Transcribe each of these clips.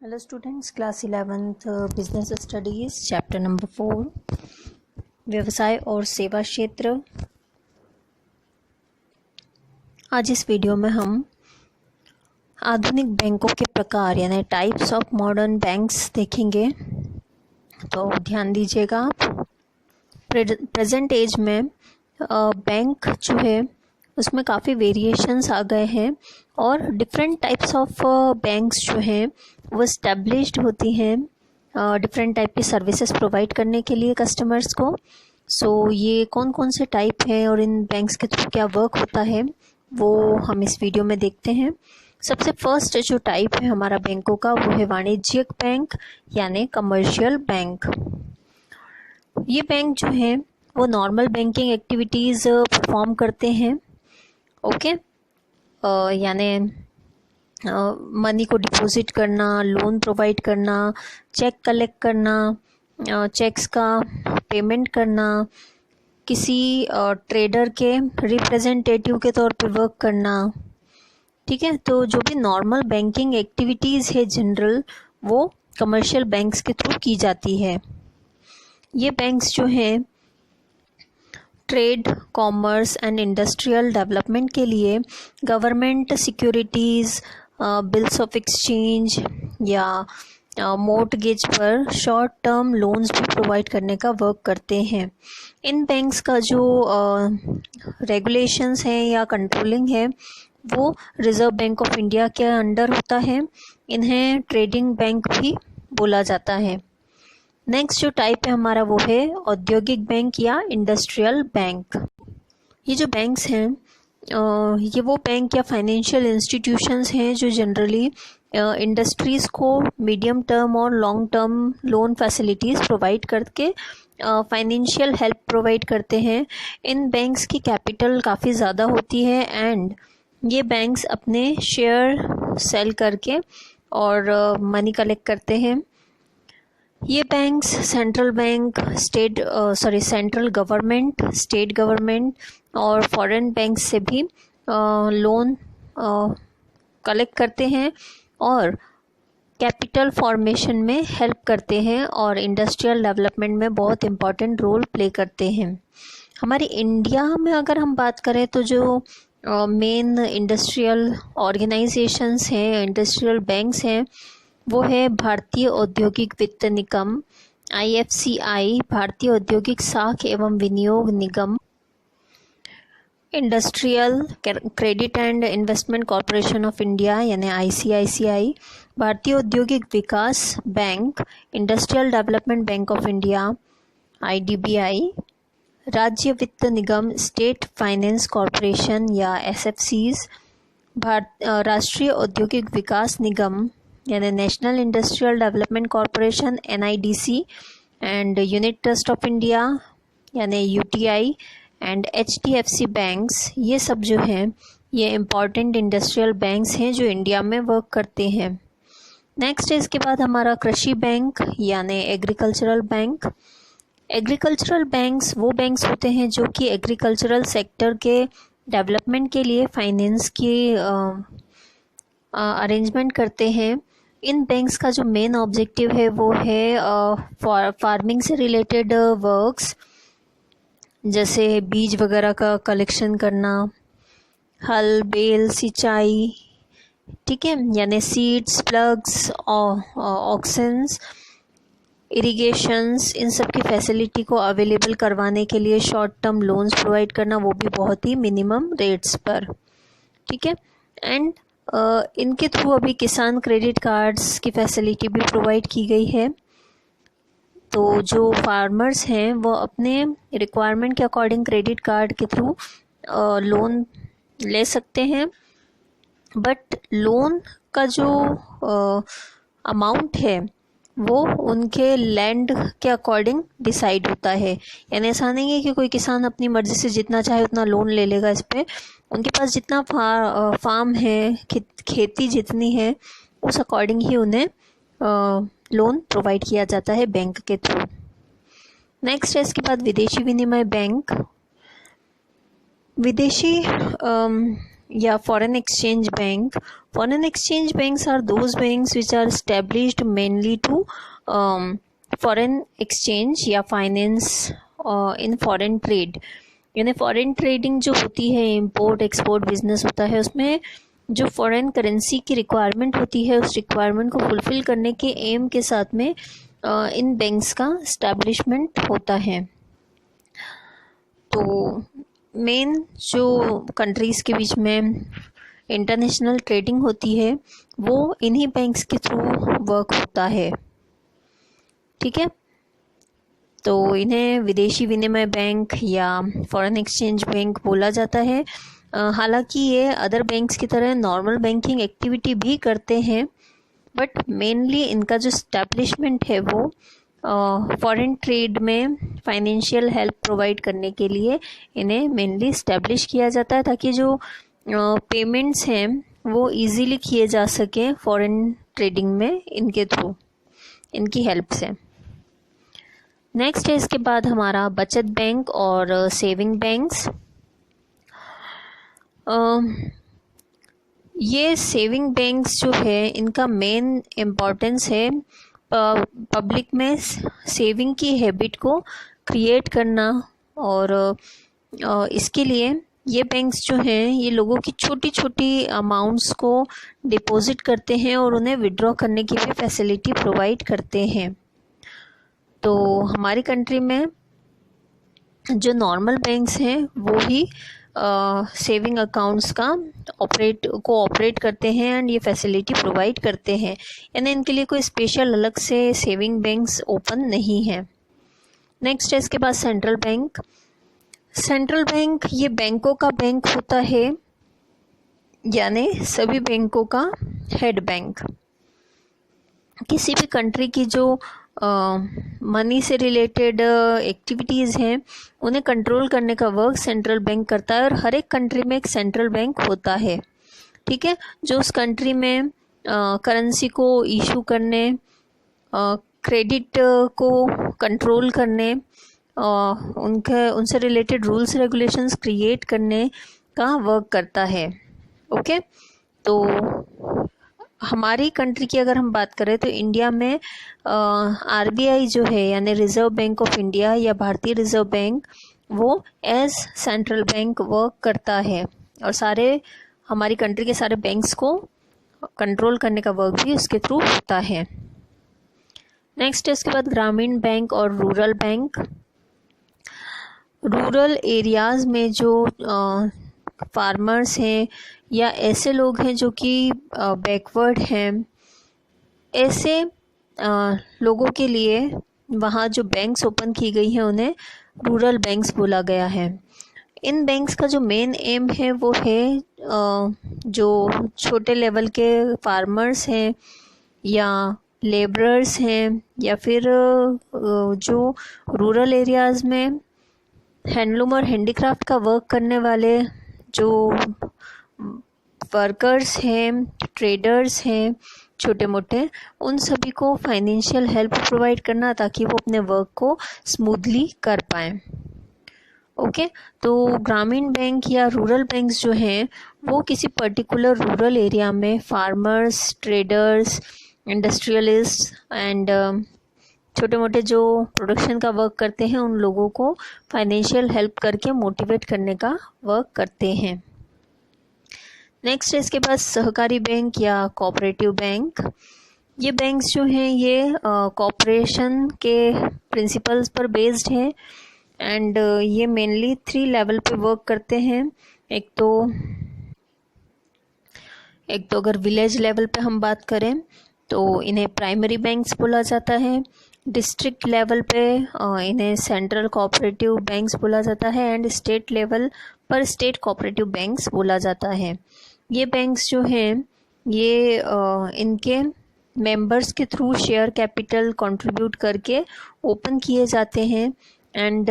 Hello students, class 11th business studies chapter number 4 व्यवसाय और सेवा क्षेत्र। आज इस वीडियो में हम आधुनिक बैंकों के प्रकार यानी टाइप्स ऑफ मॉडर्न बैंक्स देखेंगे। तो ध्यान दीजिएगा आप। प्रेजेंट एज में बैंक जो है उसमें काफ़ी वेरिएशंस आ गए हैं और डिफरेंट टाइप्स ऑफ बैंक्स जो हैं वो इस्टेब्लिश्ड होती हैं डिफरेंट टाइप की सर्विसेज प्रोवाइड करने के लिए कस्टमर्स को। सो ये कौन कौन से टाइप हैं और इन बैंक्स के थ्रू क्या वर्क होता है वो हम इस वीडियो में देखते हैं। सबसे फर्स्ट जो टाइप है हमारा बैंकों का वो है वाणिज्यिक बैंक यानी कमर्शियल बैंक। ये बैंक जो है वो नॉर्मल बैंकिंग एक्टिविटीज़ परफॉर्म करते हैं। ओके, यानी मनी को डिपॉजिट करना, लोन प्रोवाइड करना, चेक कलेक्ट करना, चेक्स का पेमेंट करना, किसी ट्रेडर के रिप्रेजेंटेटिव के तौर पे वर्क करना। ठीक है, तो जो भी नॉर्मल बैंकिंग एक्टिविटीज़ है जनरल वो कमर्शियल बैंक्स के थ्रू की जाती है। ये बैंक्स जो हैं trade, commerce and industrial development के लिए government securities, bills of exchange या मॉर्टगेज पर शॉर्ट टर्म लोन्स भी प्रोवाइड करने का वर्क करते हैं। इन बैंक्स का जो रेगुलेशंस हैं या कंट्रोलिंग है वो रिजर्व बैंक ऑफ इंडिया के अंडर होता है। इन्हें ट्रेडिंग बैंक भी बोला जाता है। नेक्स्ट जो टाइप है हमारा वो है औद्योगिक बैंक या इंडस्ट्रियल बैंक। ये जो बैंक्स हैं ये वो बैंक या फाइनेंशियल इंस्टीट्यूशंस हैं जो जनरली इंडस्ट्रीज़ को मीडियम टर्म और long term loan facilities provide करके फाइनेंशियल हेल्प प्रोवाइड करते हैं। इन बैंक्स की कैपिटल काफ़ी ज़्यादा होती है एंड ये बैंक्स अपने शेयर सेल करके और मनी कलेक्ट करते हैं। ये banks central government, state government और फॉरेन बैंक से भी लोन कलेक्ट करते हैं और कैपिटल फॉर्मेशन में हेल्प करते हैं और इंडस्ट्रियल डेवलपमेंट में बहुत इम्पॉर्टेंट रोल प्ले करते हैं। हमारे इंडिया में अगर हम बात करें तो जो मेन इंडस्ट्रियल ऑर्गेनाइजेशंस हैं, इंडस्ट्रियल बैंक्स हैं, वो है भारतीय औद्योगिक वित्त निगम IFCI, भारतीय औद्योगिक साख एवं विनियोग निगम, industrial credit and investment corporation of India यानी ICICI, भारतीय औद्योगिक विकास bank, industrial development bank of India IDBI, राज्य वित्त निगम स्टेट फाइनेंस कॉरपोरेशन या SFCs, राष्ट्रीय औद्योगिक विकास निगम यानी national industrial development corporation NIDC and unit trust of India यानी UTI एंड HDFC बैंक्स। ये सब जो हैं ये इम्पॉर्टेंट इंडस्ट्रियल बैंक्स हैं जो इंडिया में वर्क करते हैं। नेक्स्ट है इसके बाद हमारा कृषि बैंक यानी एग्रीकल्चरल बैंक। एग्रीकल्चरल बैंक्स वो बैंक्स होते हैं जो कि एग्रीकल्चरल सेक्टर के डेवलपमेंट के लिए फाइनेंस की अरेंजमेंट करते हैं। इन बैंक्स का जो मेन ऑब्जेक्टिव है वो है फार्मिंग से रिलेटेड वर्क्स, जैसे बीज वगैरह का कलेक्शन करना, हल बेल सिंचाई, ठीक है, यानी सीड्स, प्लग्स, ऑक्शंस, इरिगेशंस, इन सब की फैसिलिटी को अवेलेबल करवाने के लिए शॉर्ट टर्म लोन्स प्रोवाइड करना, वो भी बहुत ही मिनिमम रेट्स पर। ठीक है, एंड इनके थ्रू अभी किसान क्रेडिट कार्ड्स की फैसिलिटी भी प्रोवाइड की गई है। तो जो फार्मर्स हैं वो अपने रिक्वायरमेंट के अकॉर्डिंग क्रेडिट कार्ड के थ्रू लोन ले सकते हैं, बट लोन का जो अमाउंट है वो उनके लैंड के अकॉर्डिंग डिसाइड होता है। यानी ऐसा नहीं है कि कोई किसान अपनी मर्ज़ी से जितना चाहे उतना लोन ले लेगा। इस पर उनके पास जितना फार्म है, खेती जितनी है, उस अकॉर्डिंग ही उन्हें लोन प्रोवाइड किया जाता है बैंक के थ्रू। नेक्स्ट है इसके बाद विदेशी विनिमय बैंक। विदेशी या foreign exchange bank. Foreign exchange banks are those banks which are established mainly to foreign exchange या finance in foreign trade. यानी फॉरेन ट्रेडिंग जो होती है, इम्पोर्ट एक्सपोर्ट बिजनेस होता है, उसमें जो फॉरेन करेंसी की रिक्वायरमेंट होती है उस रिक्वायरमेंट को फुलफिल करने के एम के साथ में इन बैंक्स का इस्टेब्लिशमेंट होता है. तो मेन जो कंट्रीज़ के बीच में इंटरनेशनल ट्रेडिंग होती है वो इन्हीं बैंक्स के थ्रू वर्क होता है. ठीक है, तो इन्हें विदेशी विनिमय बैंक या फॉरेन एक्सचेंज बैंक बोला जाता है. हालांकि ये अदर बैंक्स की तरह नॉर्मल बैंकिंग एक्टिविटी भी करते हैं, बट मेनली इनका जो स्टैब्लिशमेंट है वो फॉरेन ट्रेड में फाइनेंशियल हेल्प प्रोवाइड करने के लिए इन्हें मेनली इस्टेब्लिश किया जाता है, ताकि जो पेमेंट्स हैं वो इजीली किए जा सकें फॉरेन ट्रेडिंग में इनके थ्रू, इनकी हेल्प से. नेक्स्ट है इसके बाद हमारा बचत बैंक और सेविंग बैंक्स. ये सेविंग बैंक्स जो है इनका मेन इम्पॉर्टेंस है पब्लिक में सेविंग की हैबिट को क्रिएट करना, और इसके लिए ये बैंक्स जो हैं ये लोगों की छोटी छोटी अमाउंट्स को डिपॉजिट करते हैं और उन्हें विड्रॉ करने की भी फैसिलिटी प्रोवाइड करते हैं. तो हमारी कंट्री में जो नॉर्मल बैंक्स हैं वो ही सेविंग अकाउंट्स का ऑपरेट करते हैं एंड ये फैसिलिटी प्रोवाइड करते हैं, यानी इनके लिए कोई स्पेशल अलग से सेविंग बैंक्स ओपन नहीं है. नेक्स्ट है इसके बाद सेंट्रल बैंक. सेंट्रल बैंक ये बैंकों का बैंक होता है, यानी सभी बैंकों का हेड बैंक. किसी भी कंट्री की जो मनी से रिलेटेड एक्टिविटीज़ हैं उन्हें कंट्रोल करने का वर्क सेंट्रल बैंक करता है, और हर एक कंट्री में एक सेंट्रल बैंक होता है. ठीक है, जो उस कंट्री में करेंसी को इशू करने, क्रेडिट को कंट्रोल करने, उनसे रिलेटेड रूल्स रेगुलेशंस क्रिएट करने का वर्क करता है. ओके, तो हमारी कंट्री की अगर हम बात करें तो इंडिया में आरबीआई जो है यानी रिजर्व बैंक ऑफ इंडिया या भारतीय रिजर्व बैंक वो एज सेंट्रल बैंक वर्क करता है, और सारे हमारी कंट्री के सारे बैंक्स को कंट्रोल करने का वर्क भी उसके थ्रू होता है. नेक्स्ट है इसके बाद ग्रामीण बैंक और रूरल बैंक. रूरल एरियाज़ में जो फार्मर्स हैं या ऐसे लोग हैं जो कि बैकवर्ड हैं, ऐसे लोगों के लिए वहाँ जो बैंक्स ओपन की गई हैं उन्हें रूरल बैंक्स बोला गया है. इन बैंक्स का जो मेन एम है वो है जो छोटे लेवल के फार्मर्स हैं या लेबरर्स हैं या फिर जो रूरल एरियाज़ में हैंडलूम और हैंडीक्राफ्ट का वर्क करने वाले जो वर्कर्स हैं, ट्रेडर्स हैं छोटे मोटे, उन सभी को फाइनेंशियल हेल्प प्रोवाइड करना ताकि वो अपने वर्क को स्मूथली कर पाएँ. ओके, तो ग्रामीण बैंक या रूरल बैंक्स जो हैं वो किसी पर्टिकुलर रूरल एरिया में फार्मर्स, ट्रेडर्स, इंडस्ट्रियलिस्ट एंड छोटे मोटे जो प्रोडक्शन का वर्क करते हैं उन लोगों को फाइनेंशियल हेल्प करके मोटिवेट करने का वर्क करते हैं. नेक्स्ट है इसके बाद सहकारी बैंक या कोऑपरेटिव बैंक. ये बैंक्स जो हैं ये कोऑपरेशन के प्रिंसिपल्स पर बेस्ड हैं एंड ये मेनली 3 लेवल पे वर्क करते हैं. एक तो अगर विलेज लेवल पे हम बात करें तो इन्हें प्राइमरी बैंक्स बोला जाता है. डिस्ट्रिक्ट लेवल पे इन्हें सेंट्रल कोऑपरेटिव बैंक्स बोला जाता है एंड स्टेट लेवल पर स्टेट कोऑपरेटिव बैंक्स बोला जाता है. ये बैंक्स जो हैं ये इनके मेंबर्स के थ्रू शेयर कैपिटल कंट्रीब्यूट करके ओपन किए जाते हैं एंड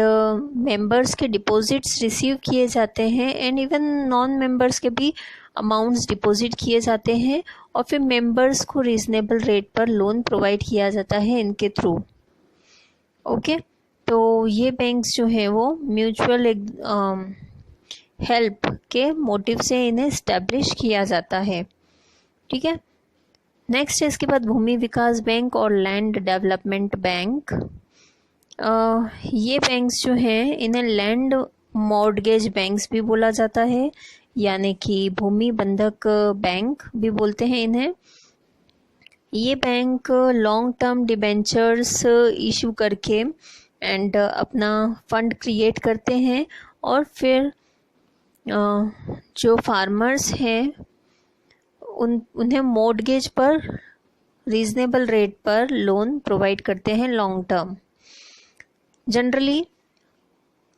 मेंबर्स के डिपॉजिट्स रिसीव किए जाते हैं एंड इवन नॉन मेंबर्स के भी अमाउंट्स डिपॉजिट किए जाते हैं और फिर मेंबर्स को रीजनेबल रेट पर लोन प्रोवाइड किया जाता है इनके थ्रू. ओके, तो ये बैंक्स जो हैं वो म्यूचुअल हेल्प के मोटिव से इन्हें इस्टेब्लिश किया जाता है। ठीक है। नेक्स्ट है इसके बाद भूमि विकास बैंक और लैंड डेवलपमेंट बैंक। ये बैंक्स जो हैं इन्हें लैंड मॉर्टगेज बैंक्स भी बोला जाता है, यानी कि भूमि बंधक बैंक भी बोलते हैं इन्हें। ये bank long term debentures issue करके एंड अपना फंड क्रिएट करते हैं और फिर जो फार्मर्स हैं उन्हें मॉर्टगेज पर रीजनेबल रेट पर लोन प्रोवाइड करते हैं लॉन्ग टर्म। जनरली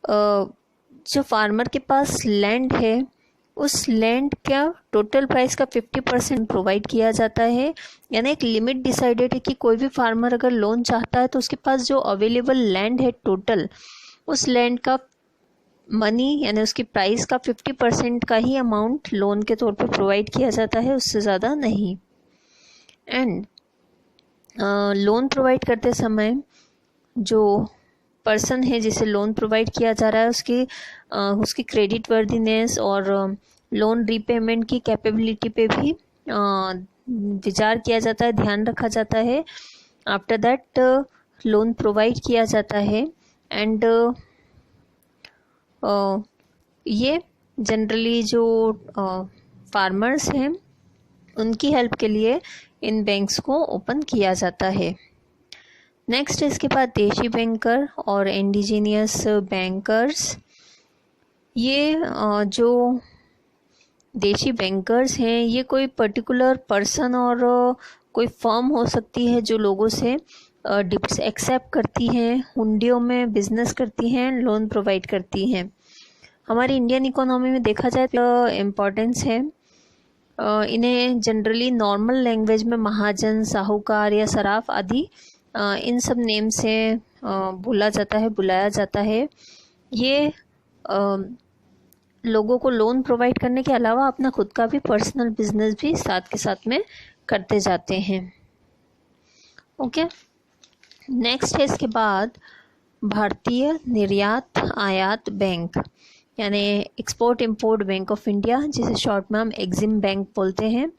जो फार्मर के पास लैंड है उस लैंड का टोटल प्राइस का 50% प्रोवाइड किया जाता है, यानी एक लिमिट डिसाइडेड है कि कोई भी फार्मर अगर लोन चाहता है तो उसके पास जो अवेलेबल लैंड है टोटल, उस लैंड का मनी यानी उसकी प्राइस का 50% का ही अमाउंट लोन के तौर पे प्रोवाइड किया जाता है, उससे ज़्यादा नहीं। एंड लोन प्रोवाइड करते समय जो पर्सन है जिसे लोन प्रोवाइड किया जा रहा है उसकी क्रेडिट वर्दीनेस और लोन रीपेमेंट की कैपेबिलिटी पे भी विचार किया जाता है, ध्यान रखा जाता है। आफ्टर दैट लोन प्रोवाइड किया जाता है एंड ये जनरली जो फार्मर्स हैं उनकी हेल्प के लिए इन बैंक्स को ओपन किया जाता है। नेक्स्ट इसके बाद देशी बैंकर और इंडिजीनियस बैंकर्स। ये जो देशी बैंकर्स हैं ये कोई पर्टिकुलर पर्सन और कोई फर्म हो सकती है जो लोगों से डिप्स एक्सेप्ट करती हैं, हुंडियों में बिजनेस करती हैं, लोन प्रोवाइड करती हैं। हमारी इंडियन इकोनॉमी में देखा जाए तो इम्पोर्टेंस है। इन्हें जनरली नॉर्मल लैंग्वेज में महाजन, साहूकार या सराफ आदि इन सब नेम से बुलाया जाता है। ये लोगों को लोन प्रोवाइड करने के अलावा अपना खुद का भी पर्सनल बिजनेस भी साथ के साथ में करते जाते हैं। ओके। नेक्स्ट है इसके बाद भारतीय निर्यात आयात बैंक, यानी export import bank of India, जिसे शॉर्ट में हम एग्जिम बैंक बोलते हैं।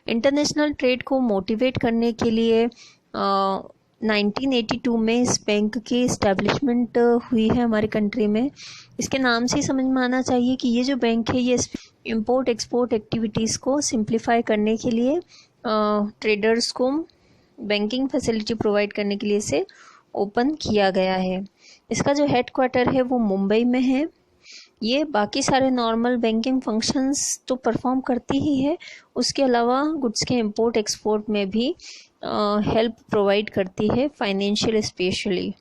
इंटरनेशनल ट्रेड को मोटिवेट करने के लिए 1982 में इस बैंक की इस्टेब्लिशमेंट हुई है हमारी कंट्री में। इसके नाम से ही समझ में आना चाहिए कि ये जो बैंक है ये इंपोर्ट एक्सपोर्ट एक्टिविटीज़ को सिंप्लीफाई करने के लिए, ट्रेडर्स को बैंकिंग फैसिलिटी प्रोवाइड करने के लिए इसे ओपन किया गया है। इसका जो हेड क्वार्टर है वो मुंबई में है। ये बाकी सारे नॉर्मल बैंकिंग फंक्शंस तो परफॉर्म करती ही है, उसके अलावा गुड्स के इंपोर्ट एक्सपोर्ट में भी हेल्प प्रोवाइड करती है, फाइनेंशियल स्पेशली।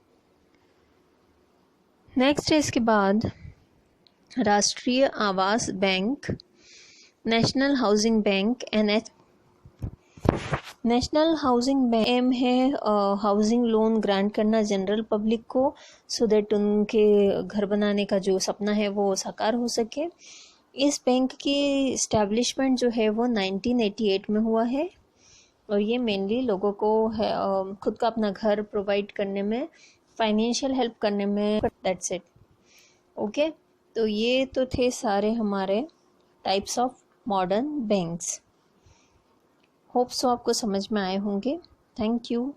नेक्स्ट है इसके बाद राष्ट्रीय आवास bank, national housing bank national housing bank aim है हाउसिंग लोन ग्रांट करना जनरल पब्लिक को, सो दैट उनके घर बनाने का जो सपना है वो साकार हो सके। इस बैंक की इस्टेब्लिशमेंट जो है वो 1988 में हुआ है और ये मेनली लोगों को खुद का अपना घर प्रोवाइड करने में, फाइनेंशियल हेल्प करने में, दैट्स इट। ओके, तो ये तो थे सारे हमारे types of modern banks. Hope so आपको समझ में आए होंगे। Thank you.